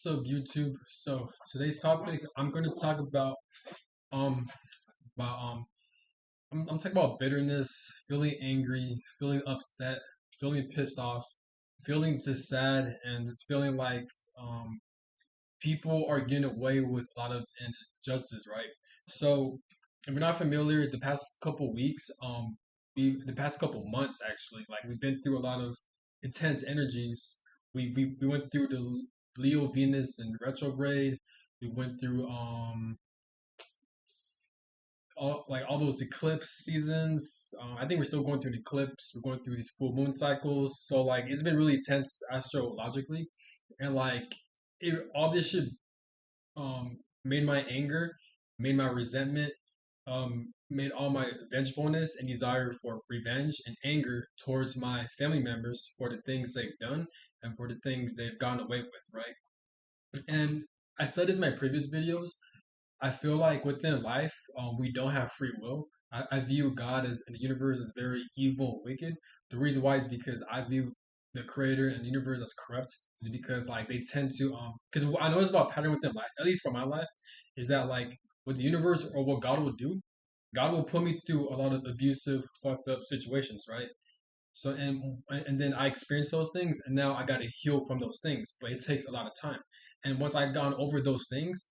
What's up, YouTube? So today's topic, I'm going to talk um about I'm talking about bitterness, feeling angry, feeling upset, feeling pissed off, feeling just sad, and just feeling like um people are getting away with a lot of injustice, right? So if you're not familiar, the past couple weeks, the past couple months actually, like we've been through a lot of intense energies. We went through the Leo Venus in retrograde. We went through all those eclipse seasons. I think we're still going through an eclipse. We're going through these full moon cycles. So like it's been really intense astrologically, and like all this shit made my anger, made my resentment, made all my vengefulness and desire for revenge and anger towards my family members for the things they've done and for the things they've gotten away with, right? And I said this in my previous videos. I feel like within life, we don't have free will. I view God as and the universe as very evil and wicked. The reason why is because I view the creator and the universe as corrupt. Is because like they tend to because I know it's about pattern within life. At least for my life, is that like what the universe or what God will do, God will put me through a lot of abusive, fucked up situations, right? So and then I experienced those things, and now I got to heal from those things. But it takes a lot of time. And once I've gone over those things,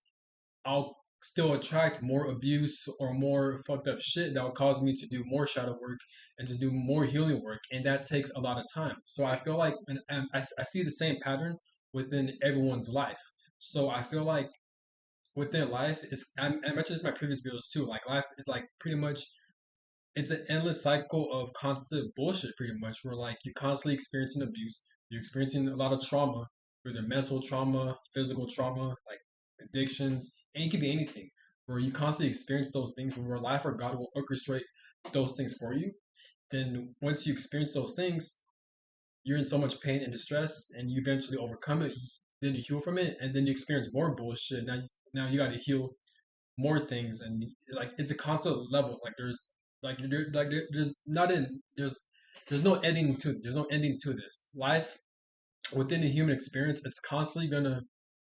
I'll still attract more abuse or more fucked up shit that will cause me to do more shadow work and to do more healing work, and that takes a lot of time. So I feel like, and I see the same pattern within everyone's life. So I feel like within life, I mentioned this in my previous videos too. Like life is like pretty much it's an endless cycle of constant bullshit, pretty much, where like you're constantly experiencing abuse, you're experiencing a lot of trauma, whether mental trauma, physical trauma, like addictions, and it could be anything, where you constantly experience those things, where life or God will orchestrate those things for you. Then once you experience those things, you're in so much pain and distress, and you eventually overcome it. Then you heal from it, and then you experience more bullshit. Now you got to heal more things, and like it's a constant levels. Like there's not in there's no ending to this life within the human experience. It's constantly gonna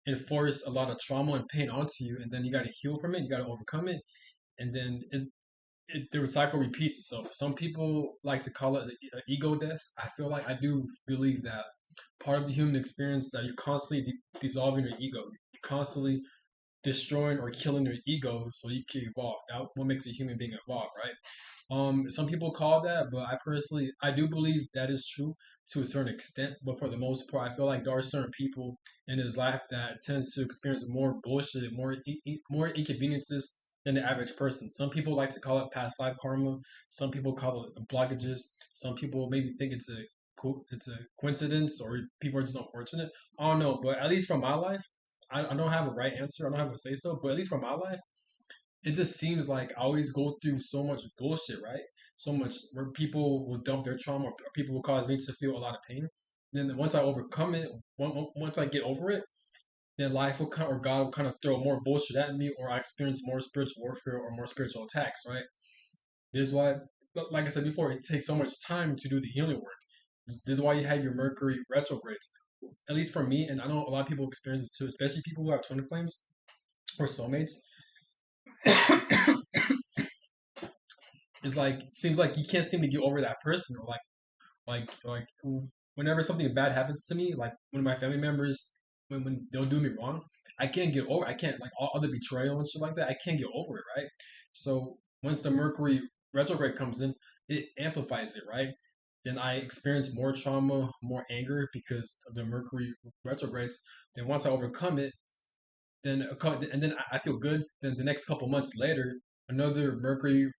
enforce a lot of trauma and pain onto you, and then you got to heal from it. You got to overcome it, and then the cycle repeats itself. Some people like to call it the ego death. I feel like I do believe that part of the human experience that you're constantly dissolving your ego. You're constantly destroying or killing your ego so you can evolve. That what makes a human being evolve, right? Some people call that, but I do believe that is true to a certain extent. But for the most part, I feel like there are certain people in his life that tends to experience more bullshit, more inconveniences than the average person. Some people like to call it past life karma. Some people call it blockages. Some people maybe think it's a coincidence or people are just unfortunate. I don't know, but at least from my life, I don't have a right answer. I don't have a say so, but at least for my life, it just seems like I always go through so much bullshit, right? So much where people will dump their trauma, or people will cause me to feel a lot of pain. Then once I overcome it, once I get over it, then life will kind or God will kind of throw more bullshit at me, or I experience more spiritual warfare or more spiritual attacks, right? This is why, like I said before, it takes so much time to do the healing work. This is why you have your Mercury retrogrades. At least for me, and I know a lot of people experience this too, especially people who have twin flames or soulmates. It's like it seems like you can't seem to get over that person, or like whenever something bad happens to me, like when my family members when they'll do me wrong, I can't get over. I can't like all the betrayal and shit like that. I can't get over it, right? So once the Mercury retrograde comes in, it amplifies it, right? Then I experience more trauma, more anger because of the Mercury retrogrades. Then once I overcome it, and then I feel good. Then the next couple months later, another Mercury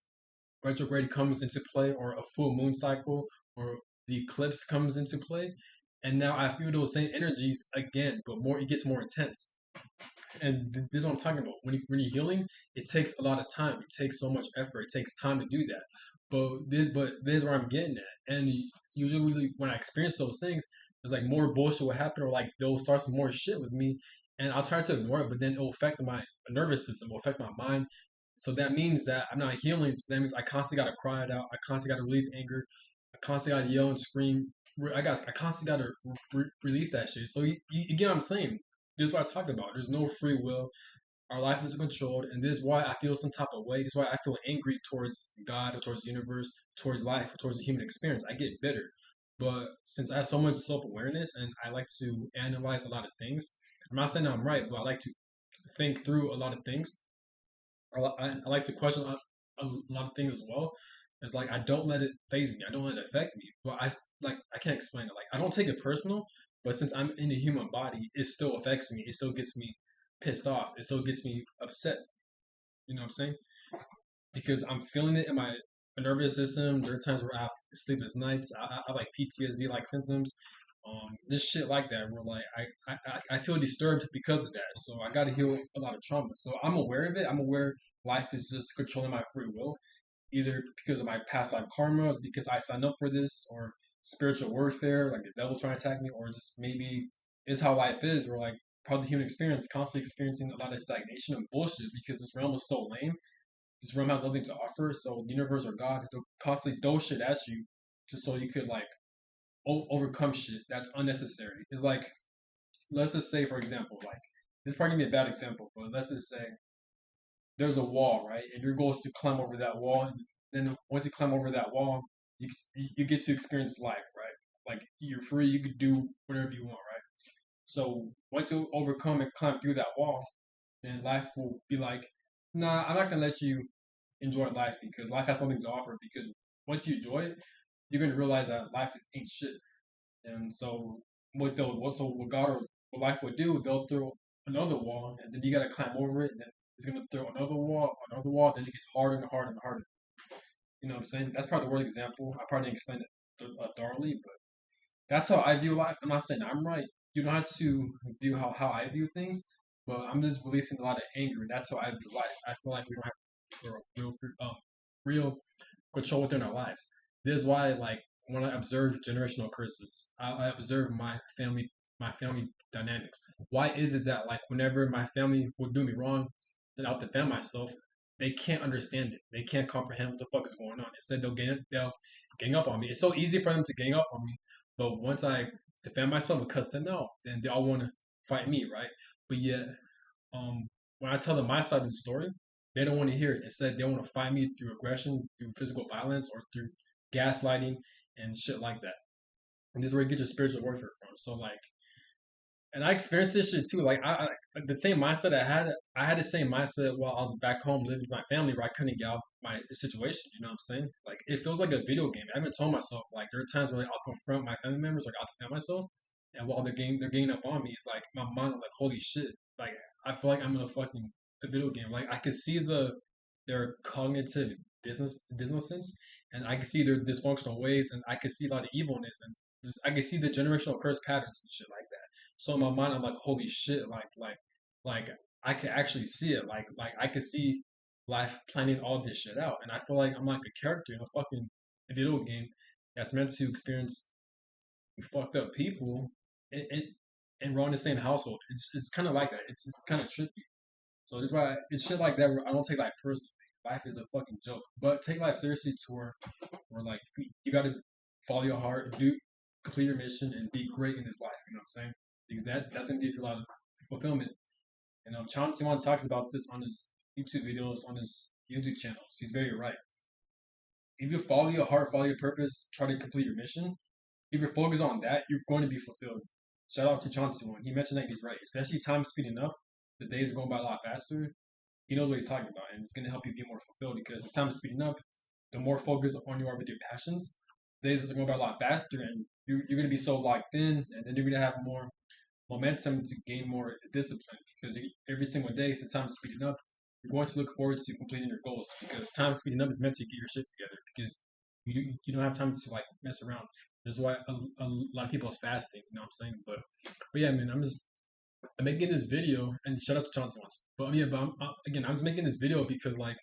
retrograde comes into play, or a full moon cycle, or the eclipse comes into play, and now I feel those same energies again, but more it gets more intense. And this is what I'm talking about. When you're healing, it takes a lot of time. It takes so much effort. It takes time to do that. But this is where I'm getting at. And usually when I experience those things, it's like more bullshit will happen, or like they'll start some more shit with me, and I'll try to ignore it, but then it'll affect my nervous system, it'll affect my mind. So that means that I'm not healing. So that means I constantly gotta cry it out. I constantly gotta release anger. I constantly gotta yell and scream. I constantly gotta release that shit. So you get what I'm saying. this is what I talk about. There's no free will. Our life is controlled, and this is why I feel some type of way. This is why I feel angry towards God or towards the universe, towards life, or towards the human experience. I get bitter. But since I have so much self awareness and I like to analyze a lot of things, I'm not saying I'm right, but I like to think through a lot of things. I like to question a lot of things as well. It's like I don't let it phase me. I don't let it affect me. But I can't explain it. Like I don't take it personal. But since I'm in the human body, it still affects me. It still gets me pissed off. It still gets me upset. You know what I'm saying? Because I'm feeling it in my nervous system. There are times where I have sleepless nights. I like PTSD like symptoms. This shit like that. Where like I feel disturbed because of that. So I got to heal a lot of trauma. So I'm aware of it. I'm aware life is just controlling my free will, either because of my past life karma, because I signed up for this, or spiritual warfare, like the devil trying to attack me, or just maybe it's how life is, or like part of the human experience, constantly experiencing a lot of stagnation and bullshit because this realm is so lame. This realm has nothing to offer, so the universe or God they'll constantly throw shit at you just so you could like overcome shit that's unnecessary. It's like, let's just say, for example, like this is probably gonna be a bad example, but let's just say there's a wall, right? And your goal is to climb over that wall. And then once you climb over that wall, you get to experience life, right? Like you're free, you could do whatever you want, right? So once you overcome and climb through that wall, then life will be like, nah, I'm not gonna let you enjoy life because life has something to offer. Because once you enjoy it, you're gonna realize that life is ain't shit. And so what God or what life would do, they'll throw another wall, and then you gotta climb over it, and then it's gonna throw another wall, then it gets harder and harder and harder. You know what I'm saying? That's probably the worst example. I probably didn't explain it thoroughly, but that's how I view life. I'm not saying I'm right. You don't have to view how I view things, but I'm just releasing a lot of anger. That's how I view life. I feel like we don't have real control within our lives. This is why, like, when I observe generational curses, I observe my family dynamics. Why is it that, like, whenever my family will do me wrong, then I'll defend myself. They can't understand it. They can't comprehend what the fuck is going on. Instead, they'll gang up on me. It's so easy for them to gang up on me, but once I defend myself and cuss them out, then they all want to fight me, right? But yet, when I tell them my side of the story, they don't want to hear it. Instead, they want to fight me through aggression, through physical violence, or through gaslighting and shit like that. And this is where you get your spiritual warfare from. So like, and I experienced this shit too. Like like the same mindset I had the same mindset while I was back home living with my family, where I couldn't get out of my situation. You know what I'm saying? Like it feels like a video game. I haven't told myself like there are times when I'll confront my family members, like I'll defend myself, and while they're ganging up on me, it's like my mind like holy shit. Like I feel like I'm in a video game. Like I could see their cognitive dissonance, and I could see their dysfunctional ways, and I could see a lot of evilness, and just, I could see the generational curse patterns and shit like that. So in my mind, I'm like, holy shit, like I could actually see it. Like I could see life planning all this shit out, and I feel like I'm like a character in a fucking video game that's meant to experience fucked up people, and and we're in the same household. It's kind of like that. It's kind of trippy. So that's why it's shit like that. Where I don't take life personally. Life is a fucking joke, but take life seriously to where like you got to follow your heart, do complete your mission, and be great in this life. You know what I'm saying? Because that's gonna give you a lot of fulfillment. And Chauncey Simon talks about this on his YouTube videos, on his YouTube channels. He's very right. If you follow your heart, follow your purpose, try to complete your mission, if you're focused on that, you're going to be fulfilled. Shout out to Chauncey one. He mentioned that he's right. Especially time speeding up, the days are going by a lot faster. He knows what he's talking about, and it's going to help you be more fulfilled because as time is speeding up, the more focused on you are with your passions, the days are going by a lot faster, and you're going to be so locked in, and then you're going to have more momentum to gain more discipline because every single day, since time is speeding up, you're going to look forward to completing your goals because time speeding up is meant to get your shit together because you don't have time to like mess around. That's why a lot of people is fasting. You know what I'm saying? But yeah, man, I'm making this video and shout out to Chauncey once. But yeah, but again, I'm just making this video because like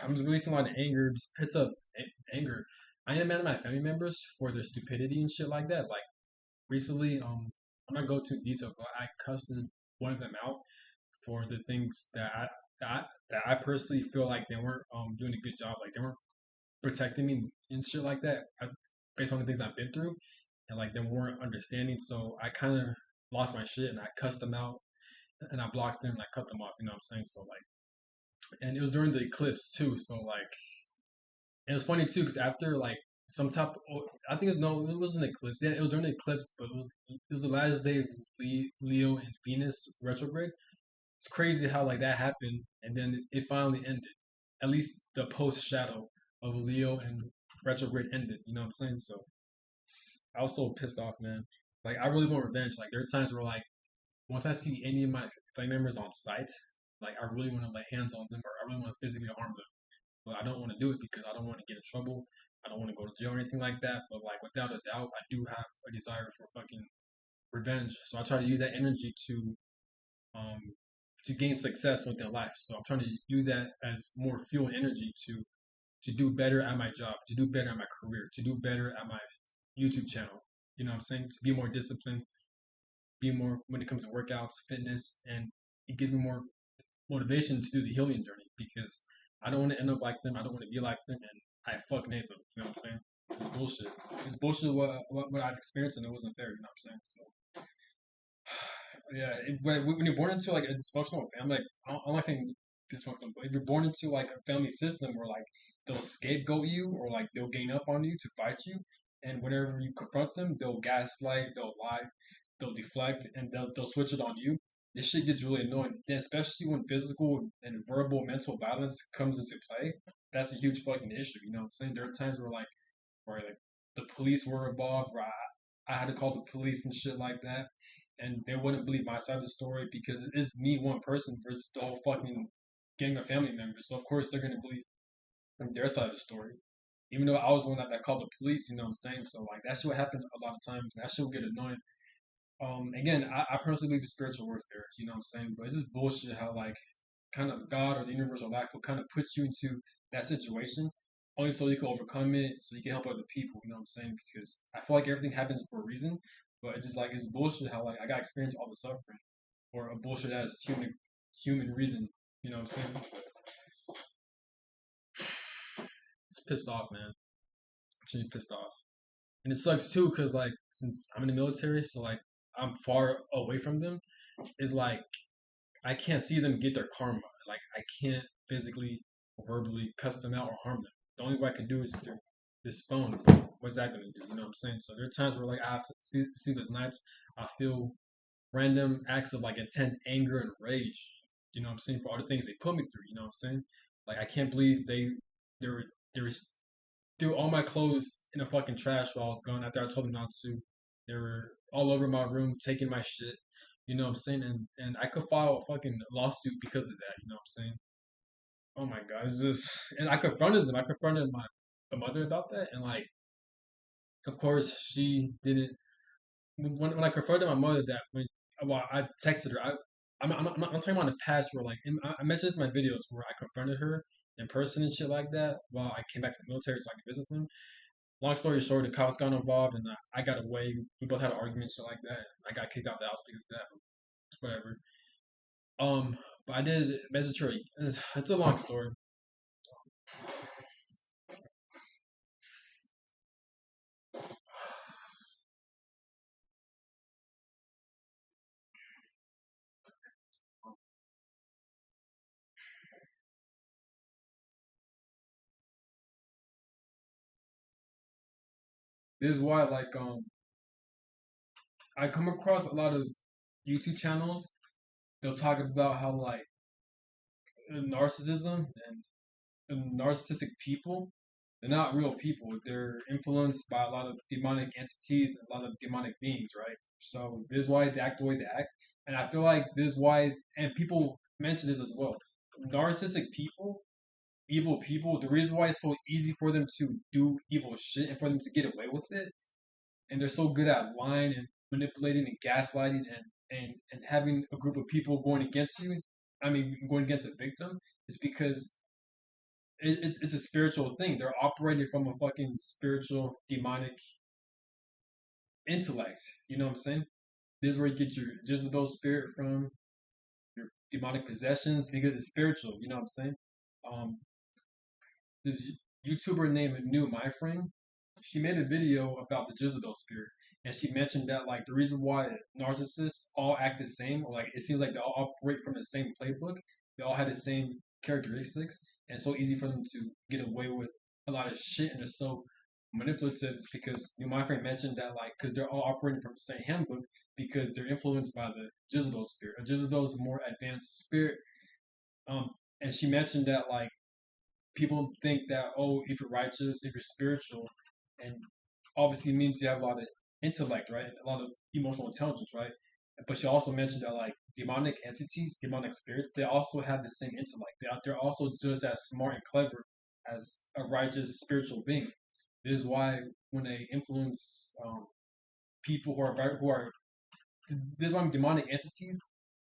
I'm just releasing a lot of anger, just pits up anger. I am mad at my family members for their stupidity and shit like that. Like recently, I'm not go too detail, but I cussed one of them out for the things that I personally feel like they weren't doing a good job. Like they weren't protecting me and shit like that, based on the things I've been through, and like they weren't understanding. So I kind of lost my shit and I cussed them out and I blocked them and I cut them off. You know what I'm saying? So like, and it was during the eclipse too. So like, and it was funny too because after like some type, I think it was no, it wasn't an eclipse. Yeah, it was during the eclipse, but it was the last day of Leo and Venus retrograde. It's crazy how like that happened and then it finally ended. At least the post shadow of Leo and retrograde ended. You know what I'm saying? So I was so pissed off, man. Like I really want revenge. Like there are times where like once I see any of my family members on site, like I really want to lay hands on them or I really want to physically harm them. But I don't want to do it because I don't want to get in trouble. I don't want to go to jail or anything like that. But like without a doubt, I do have a desire for fucking revenge. So I try to use that energy um to gain success within life. So I'm trying to use that as more fuel and energy to do better at my job, to do better at my career, to do better at my YouTube channel. You know what I'm saying? To be more disciplined, be more when it comes to workouts, fitness, and it gives me more motivation to do the healing journey because I don't want to end up like them. I don't want to be like them, and I fucking hate them. You know what I'm saying? It's bullshit. It's bullshit what I've experienced, and it wasn't fair. You know what I'm saying? So yeah, when you're born into like a dysfunctional family, like I'm not saying dysfunctional, but if you're born into like a family system where like they'll scapegoat you or like they'll gang up on you to fight you, and whenever you confront them, they'll gaslight, they'll lie, they'll deflect, and they'll switch it on you. This shit gets really annoying, and especially when physical and verbal mental violence comes into play. That's a huge fucking issue. You know what I'm saying? There are times where like the police were involved, where I had to call the police and shit like that, and they wouldn't believe my side of the story because it's me, one person, versus the whole fucking gang of family members. So of course they're gonna believe their side of the story, even though I was the one that called the police. You know what I'm saying? So like that shit would happen a lot of times. And that shit would get annoying. Again, I personally believe in spiritual warfare. You know what I'm saying? But it's just bullshit how like kind of God or the universe or life will kind of put you into that situation only so you can overcome it, so you can help other people. You know what I'm saying? Because I feel like everything happens for a reason, but it's just like it's bullshit how like I got to experience all the suffering or a bullshit as human reason. You know what I'm saying? It's pissed off, man. Actually pissed off, and it sucks too because like since I'm in the military, so like I'm far away from them. It's like I can't see them get their karma. Like I can't physically or verbally cuss them out or harm them. The only way I can do is through this phone. What's that gonna do? You know what I'm saying? So there are times where like I have sleepless nights. I feel random acts of like intense anger and rage. You know what I'm saying? For all the things they put me through. You know what I'm saying? Like I can't believe they were threw all my clothes in a fucking trash while I was gone after I told them not to. They were all over my room taking my shit. You know what I'm saying? And I could file a fucking lawsuit because of that. You know what I'm saying? Oh my god, it's just and I confronted them. I confronted my mother about that, and like, of course, she didn't. When I confronted my mother that when well, I texted her. I'm talking about the past where like I mentioned this in my videos where I confronted her in person and shit like that while I came back to the military so I could visit them. Long story short, the cops got involved and I got away. We both had an argument, shit like that. I got kicked out the house because of that. Whatever. But I did message her. It's a long story. This is why, like, I come across a lot of YouTube channels. They'll talk about how like narcissism and narcissistic people, they're not real people. They're influenced by a lot of demonic entities, a lot of demonic beings, right? So this is why they act the way they act, and I feel like this is why, and people mention this as well. Narcissistic people, evil people. The reason why it's so easy for them to do evil shit and for them to get away with it and they're so good at lying and manipulating and gaslighting and having a group of people going against you. I mean, going against a victim is because it's a spiritual thing. They're operating from a fucking spiritual demonic intellect. You know what I'm saying? This is where you get your Jezebel spirit from, your demonic possessions, because it's spiritual. You know what I'm saying? Um, this YouTuber named New My Friend, she made a video about the Jezebel spirit, and she mentioned that like the reason why narcissists all act the same, or like it seems like they all operate from the same playbook. They all have the same characteristics, and it's so easy for them to get away with a lot of shit, and they're so manipulative. Is because my friend mentioned that like because they're all operating from the same handbook because they're influenced by the Jezebel spirit. A Jezebel is a more advanced spirit, um, and she mentioned that like people think that oh, if you're righteous, if you're spiritual, and obviously means you have a lot of intellect, right, and a lot of emotional intelligence, right. But she also mentioned that like demonic entities, demonic spirits, they also have the same intellect. They're also just as smart and clever as a righteous spiritual being. This is why when they influence people who are this is why demonic entities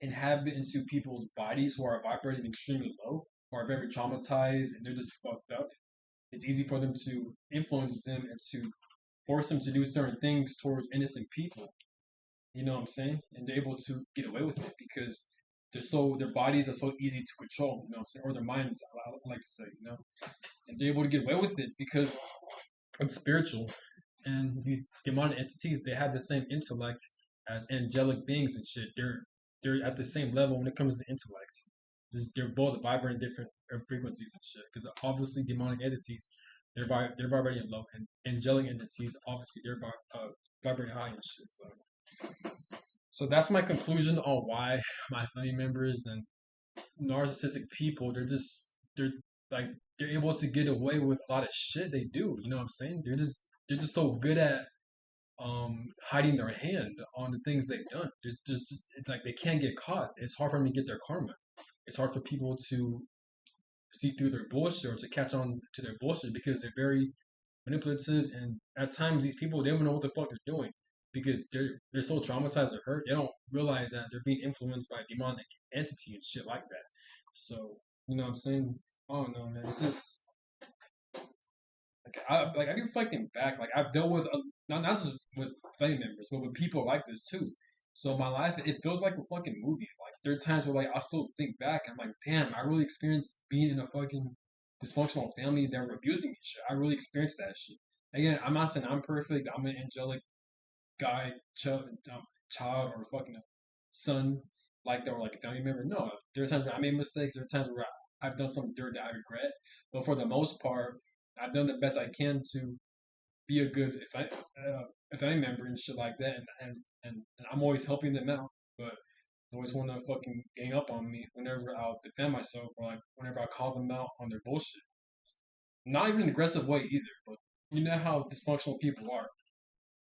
inhabit into people's bodies who are vibrating extremely low, or are very traumatized, and they're just fucked up. It's easy for them to influence them and to force them to do certain things towards innocent people. You know what I'm saying? And they're able to get away with it because their bodies are so easy to control. You know what I'm saying? Or their minds, I like to say. And they're able to get away with it because it's spiritual. And these demonic entities, they have the same intellect as angelic beings and shit. They're at the same level when it comes to intellect. Just, they're both vibrating different frequencies and shit. Because obviously, demonic entities, they're vibrating low, and angelic entities, obviously, they're vibrating high and shit. So that's my conclusion on why my family members and narcissistic people, they're like they're able to get away with a lot of shit they do. You know what I'm saying? They're just so good at hiding their hand on the things they've done. It's like they can't get caught. It's hard for them to get their karma. It's hard for people to see through their bullshit or to catch on to their bullshit because they're very manipulative, and at times these people they don't know what the fuck they're doing because they're so traumatized or hurt they don't realize that they're being influenced by a demonic entity and shit like that. So you know what I'm saying? I don't know, man. It's just like I be reflecting back. Like I've dealt with not just with family members, but with people like this too. So my life it feels like a fucking movie. Like there are times where like I still think back. I'm like, damn, I really experienced being in a fucking dysfunctional family that were abusing me. Shit, I really experienced that shit. Again, I'm not saying I'm perfect. I'm an angelic guy, child, or fucking son like that, or like a family member. No, there are times where I made mistakes. There are times where I've done some dirt that I regret. But for the most part, I've done the best I can to be a good a family member and shit like that. And I'm always helping them out. But they always want to fucking gang up on me whenever I'll defend myself or like whenever I call them out on their bullshit. Not even an aggressive way either, but you know how dysfunctional people are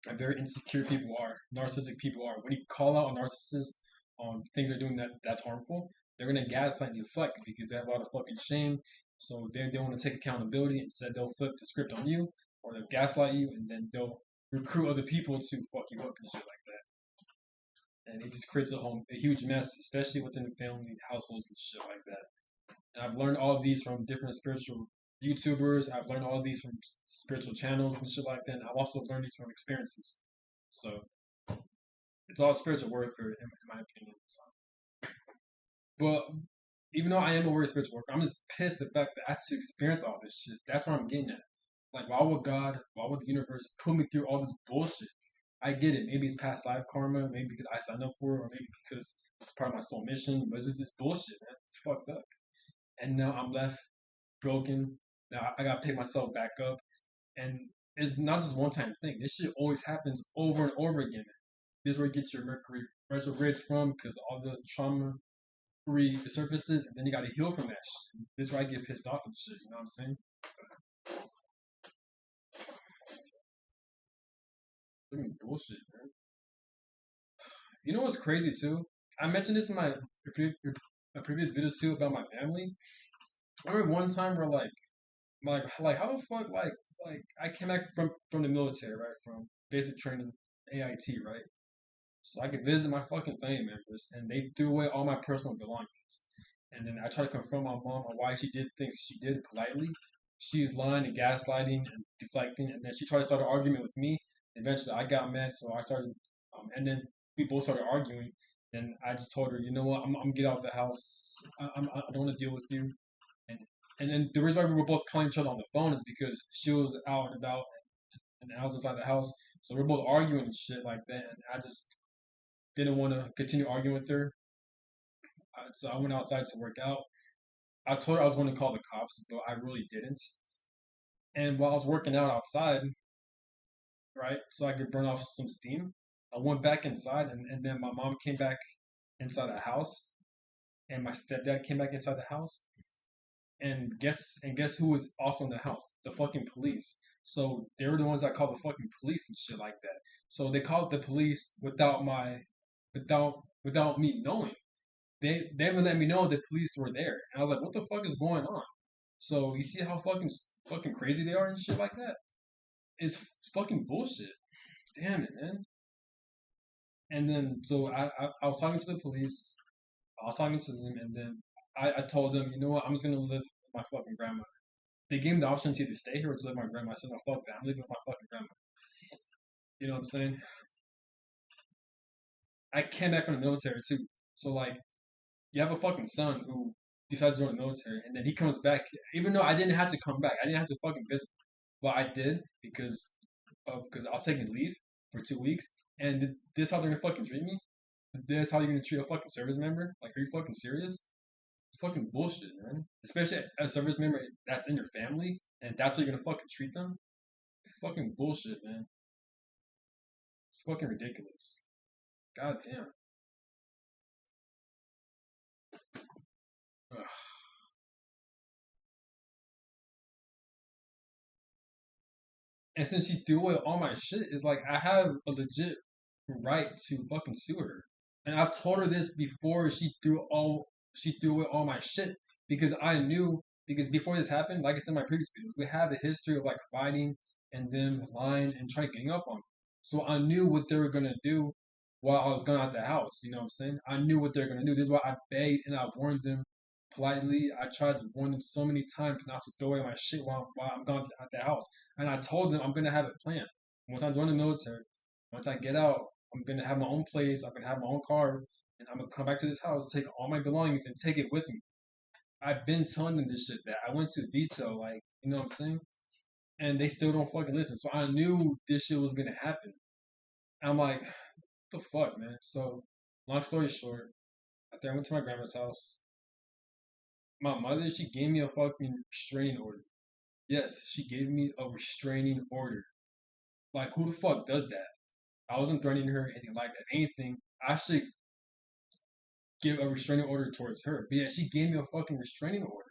and very insecure people are, narcissistic people are. When you call out a narcissist on things they're doing that's harmful, they're gonna gaslight and deflect because they have a lot of fucking shame. So they don't want to take accountability. Instead, they'll flip the script on you, or they'll gaslight you, and then they'll recruit other people to fuck you up and shit like that. And it just creates a huge mess, especially within the family households and shit like that. And I've learned all of these from different spiritual YouTubers. I've learned all of these from spiritual channels and shit like that. And I've also learned these from experiences. So it's all spiritual warfare, in my opinion. So. But even though I am a very spiritual worker, I'm just pissed the fact that I had to experience all this shit. That's what I'm getting at. Like, why would God, why would the universe put me through all this bullshit? I get it. Maybe it's past life karma. Maybe because I signed up for it, or maybe because it's part of my soul mission. But it's just this bullshit, man. It's fucked up. And now I'm left broken. Now I gotta pick myself back up, and it's not just one time thing. This shit always happens over and over again. This is where you get your Mercury retrogrades from, because all the trauma resurfaces, and then you gotta heal from that shit. This is where I get pissed off and shit. You know what I'm saying? I mean, bullshit, man. You know what's crazy too? I mentioned this in my previous videos too about my family. I remember one time where like how the fuck like I came back from the military, right? From basic training, AIT, right? So I could visit my fucking family members, and they threw away all my personal belongings. And then I tried to confront my mom on why she did things she did politely. She's lying and gaslighting and deflecting, and then she tried to start an argument with me. Eventually, I got mad, so I started, and then we both started arguing. And I just told her, you know what, I'm get out of the house. I don't want to deal with you. And and then the reason why we were both calling each other on the phone is because she was out and about and I was inside the house. So we're both arguing and shit like that, and I just didn't want to continue arguing with her. So I went outside to work out. I told her I was going to call the cops, but I really didn't. And while I was working out outside, right, so I could burn off some steam, I went back inside, and then my mom came back inside the house, and my stepdad came back inside the house, and guess who was also in the house? The fucking police. So they were the ones that called the fucking police and shit like that. So they called the police without me knowing. They haven't let me know the police were there, and I was like, what the fuck is going on? So you see how fucking crazy they are and shit like that. It's fucking bullshit. Damn it, man. And then so I was talking to the police. I was talking to them, and then I told them, you know what, I'm just gonna live with my fucking grandma. They gave me the option to either stay here or to live with my grandma. I said, no, fuck that. I'm living with my fucking grandma. You know what I'm saying? I came back from the military too. So like, you have a fucking son who decides to join the military, and then he comes back. Even though I didn't have to come back, I didn't have to fucking visit. But I did because I was taking leave for 2 weeks, and this how they're gonna fucking treat me? This how you're gonna treat a fucking service member? Like, are you fucking serious? It's fucking bullshit, man. Especially a service member that's in your family, and that's how you're gonna fucking treat them. Fucking bullshit, man. It's fucking ridiculous. God damn. Ugh. And since she threw away all my shit, it's like I have a legit right to fucking sue her. And I told her this before she threw away all my shit because I knew because before this happened, like I said in my previous videos, we have a history of like fighting and then lying and trying to gang up on me. So I knew what they were gonna do while I was gone out the house. You know what I'm saying? I knew what they were gonna do. This is why I begged and I warned them politely. I tried to warn them so many times not to throw away my shit while I'm gone out the house. And I told them I'm gonna have a plan. Once I join the military, once I get out, I'm gonna have my own place. I'm gonna have my own car, and I'm gonna come back to this house, take all my belongings, and take it with me. I've been telling them this shit. That I went to detail, like you know what I'm saying, and they still don't fucking listen. So I knew this shit was gonna happen. I'm like, what the fuck, man. So, long story short, after I went to my grandma's house, my mother she gave me a fucking restraining order. Yes, she gave me a restraining order. Like, who the fuck does that? I wasn't threatening her or anything like that. If anything, I should give a restraining order towards her. But yeah, she gave me a fucking restraining order,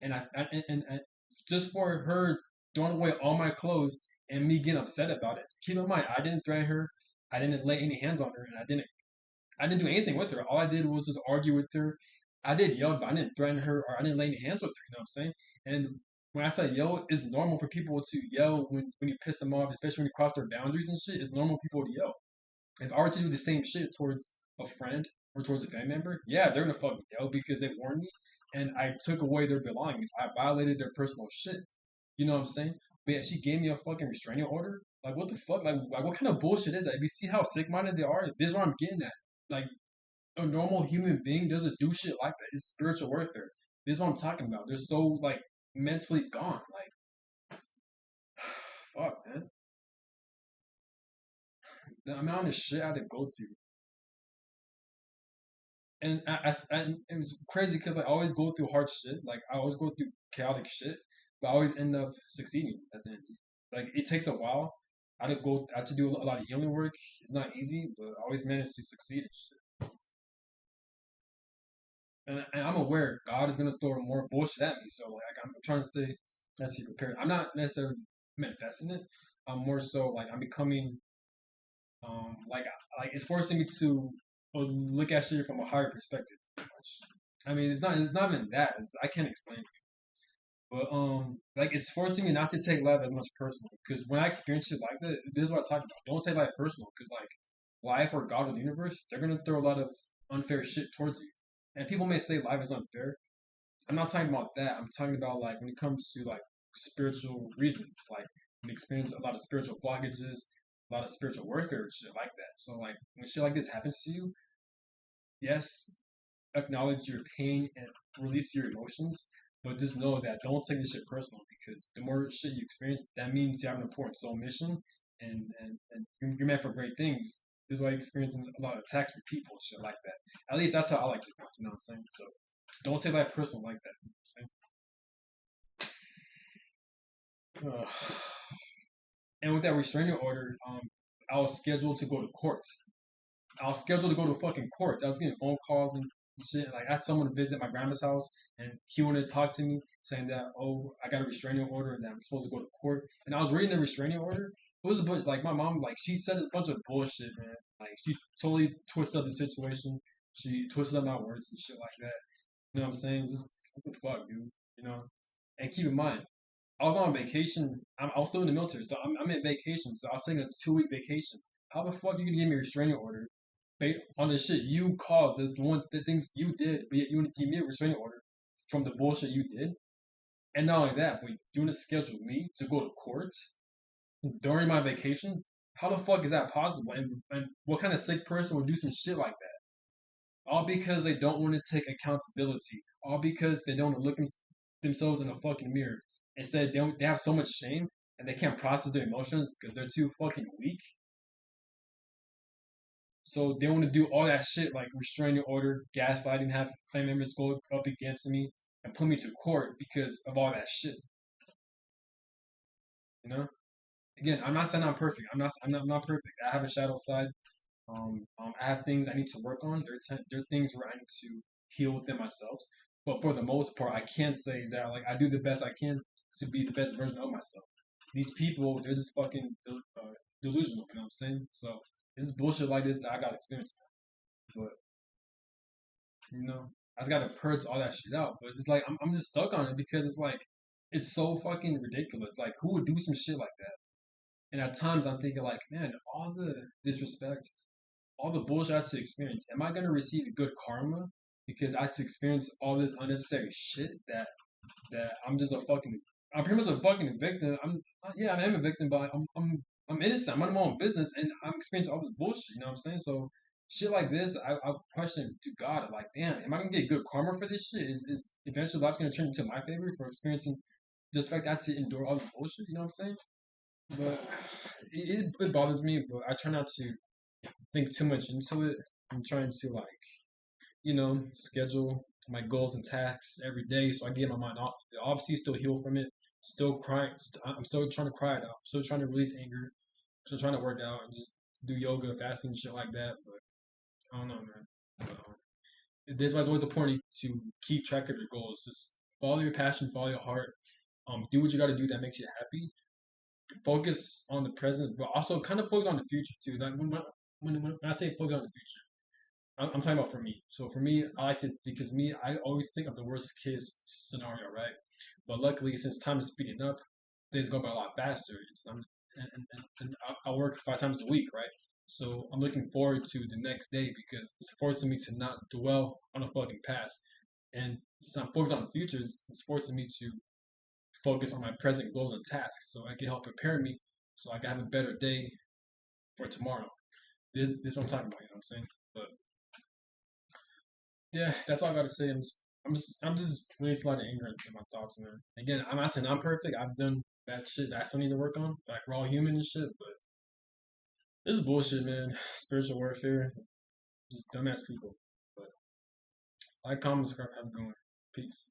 and just for her throwing away all my clothes and me getting upset about it. Keep in mind, I didn't threaten her. I didn't lay any hands on her, and I didn't do anything with her. All I did was just argue with her. I did yell, but I didn't threaten her or I didn't lay any hands with her. You know what I'm saying? And when I say yell, it's normal for people to yell when you piss them off, especially when you cross their boundaries and shit. It's normal for people to yell. If I were to do the same shit towards a friend or towards a family member, yeah, they're gonna fucking yell because they warned me and I took away their belongings. I violated their personal shit. You know what I'm saying? But yeah, she gave me a fucking restraining order. Like what the fuck? Like what kind of bullshit is that? If you see how sick minded they are, this is what I'm getting at. Like a normal human being doesn't do shit like that. It's spiritual warfare. This is what I'm talking about. They're so like mentally gone. Like fuck, man. The amount of shit I had to go through and and it was crazy because I always go through hard shit. Like I always go through chaotic shit, but I always end up succeeding at the end. Like it takes a while. I had to do a lot of healing work. It's not easy, but I always manage to succeed and shit. And I'm aware God is gonna throw more bullshit at me. So like I'm trying to stay mentally prepared. I'm not necessarily manifesting it. I'm more so like I'm becoming like it's forcing me to look at shit from a higher perspective. Pretty much. I mean, it's not even that. I can't explain it. But like it's forcing me not to take life as much personal. Because when I experience shit like that, this is what I talk about. Don't take life personal. Because like life or God or the universe, they're gonna throw a lot of unfair shit towards you. And people may say life is unfair. I'm not talking about that. I'm talking about like when it comes to like spiritual reasons, like when you experience a lot of spiritual blockages, a lot of spiritual warfare and shit like that. So like when shit like this happens to you, yes, acknowledge your pain and release your emotions, but just know that don't take this shit personal because the more shit you experience, that means you have an important soul mission, and you're meant for great things. This is why you're experiencing a lot of attacks with people and shit like that. At least that's how I like to think, you know what I'm saying? So don't take that personal like that. You know what I'm saying? And with that restraining order, I was scheduled to go to court. I was scheduled to go to fucking court. I was getting phone calls and shit. Like I had someone to visit my grandma's house, and he wanted to talk to me, saying that I got a restraining order and that I'm supposed to go to court. And I was reading the restraining order. It was a bunch like my mom like she said a bunch of bullshit, man. Like she totally twisted up the situation. She twisted up my words and shit like that. You know what I'm saying? Just what the fuck, dude? You know. And keep in mind, I was on vacation. I was still in the military, so I'm in vacation. So I was taking a 2 week vacation. How the fuck you gonna give me a restraining order on the shit you caused, the things you did, but yet you want to give me a restraining order from the bullshit you did? And not only that, but you want to schedule me to go to court during my vacation? How the fuck is that possible? And what kind of sick person would do some shit like that? All because they don't want to take accountability. All because they don't look themselves in the fucking mirror. Instead, they have so much shame and they can't process their emotions because they're too fucking weak. So they want to do all that shit like restraining order, gaslighting, have family members go up against me and put me to court because of all that shit. You know? Again, I'm not saying I'm perfect. I'm not perfect. I have a shadow side. I have things I need to work on. There are things where I need to heal within myself. But for the most part, I can't say that like I do the best I can to be the best version of myself. These people, they're just fucking delusional. You know what I'm saying? So this is bullshit like this that I got experience with. But I just gotta purge all that shit out. But it's just like I'm just stuck on it because it's like it's so fucking ridiculous. Like who would do some shit like that? And at times I'm thinking like, man, all the disrespect, all the bullshit I had to experience, am I gonna receive good karma? Because I had to experience all this unnecessary shit that I'm pretty much a fucking victim. Yeah, I am a victim, but I'm innocent. I'm on my own business, and I'm experiencing all this bullshit. You know what I'm saying? So shit like this, I question to God, like, damn, am I gonna get good karma for this shit? Is eventually life's gonna turn into my favor for experiencing just the fact that I had to endure all this bullshit? You know what I'm saying? But it bothers me, but I try not to think too much into it. I'm trying to like schedule my goals and tasks every day so I get my mind off. Obviously, still heal from it. Still crying. I'm still trying to cry it out. Still trying to release anger. Still trying to work out and just do yoga, fasting, and shit like that. But I don't know, man. But, this is why it's always important to keep track of your goals. Just follow your passion, follow your heart. Do what you got to do that makes you happy. Focus on the present, but also kind of focus on the future too. Like when I say focus on the future, I'm talking about for me. So for me, I like to because me, I always think of the worst case scenario, right? But luckily, since time is speeding up, things go by a lot faster. And I work 5 times a week, right? So I'm looking forward to the next day because it's forcing me to not dwell on a fucking past. And since I'm focused on the future, it's forcing me to focus on my present goals and tasks so I can help prepare me so I can have a better day for tomorrow. This is what I'm talking about, you know what I'm saying? But yeah, that's all I gotta say. I'm just releasing a lot of anger in my thoughts, man. Again, I'm not saying I'm perfect. I've done bad shit that I still need to work on. Like we're all human and shit, but this is bullshit, man. Spiritual warfare, just dumbass people. But like, comment, subscribe, have a good one. Peace.